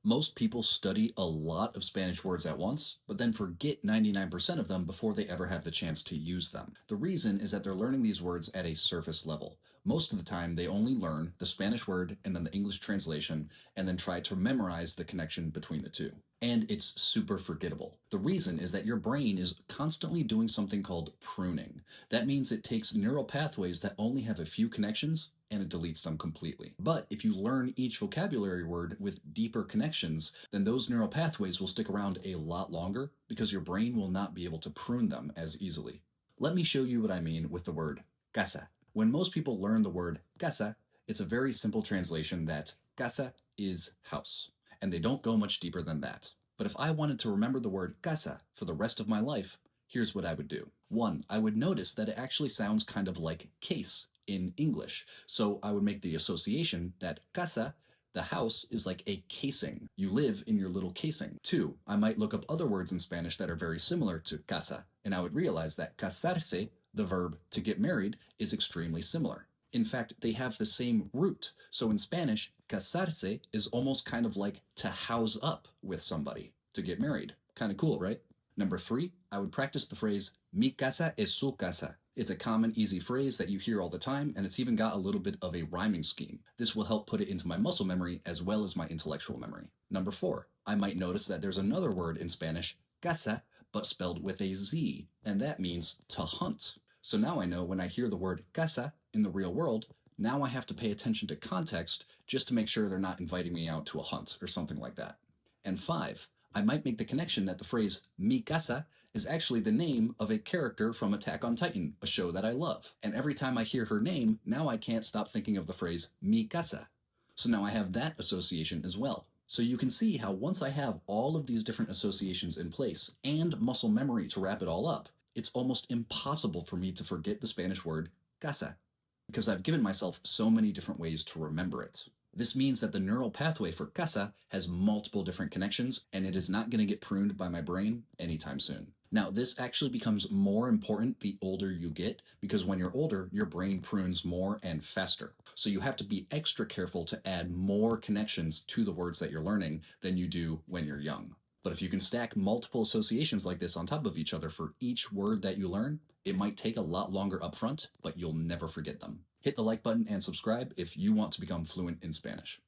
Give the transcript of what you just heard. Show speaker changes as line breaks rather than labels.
Most people study a lot of Spanish words at once, but then forget 99% of them before they ever have the chance to use them. The reason is that they're learning these words at a surface level. Most of the time, they only learn the Spanish word and then the English translation, and then try to memorize the connection between the two. And it's super forgettable. The reason is that your brain is constantly doing something called pruning. That means it takes neural pathways that only have a few connections and it deletes them completely. But if you learn each vocabulary word with deeper connections, then those neural pathways will stick around a lot longer because your brain will not be able to prune them as easily. Let me show you what I mean with the word casa. When most people learn the word casa, it's a very simple translation that casa is house, and they don't go much deeper than that. But if I wanted to remember the word casa for the rest of my life, here's what I would do. One, I would notice that it actually sounds kind of like case in English. So I would make the association that casa, the house, is like a casing. You live in your little casing. Two, I might look up other words in Spanish that are very similar to casa, and I would realize that casarse, the verb to get married, is extremely similar. In fact, they have the same root. So in Spanish, casarse is almost kind of like to house up with somebody, to get married. Kind of cool, right? Number three, I would practice the phrase, mi casa es su casa. It's a common, easy phrase that you hear all the time, and it's even got a little bit of a rhyming scheme. This will help put it into my muscle memory as well as my intellectual memory. Number four, I might notice that there's another word in Spanish, casa, but spelled with a Z, and that means to hunt. So now I know when I hear the word casa in the real world, now I have to pay attention to context just to make sure they're not inviting me out to a hunt or something like that. And five, I might make the connection that the phrase mi casa is actually the name of a character from Attack on Titan, a show that I love. And every time I hear her name, now I can't stop thinking of the phrase mi casa. So now I have that association as well. So you can see how once I have all of these different associations in place and muscle memory to wrap it all up, it's almost impossible for me to forget the Spanish word casa, because I've given myself so many different ways to remember it. This means that the neural pathway for casa has multiple different connections, and it is not going to get pruned by my brain anytime soon. Now, this actually becomes more important the older you get, because when you're older, your brain prunes more and faster. So you have to be extra careful to add more connections to the words that you're learning than you do when you're young. But if you can stack multiple associations like this on top of each other for each word that you learn, it might take a lot longer upfront, but you'll never forget them. Hit the like button and subscribe if you want to become fluent in Spanish.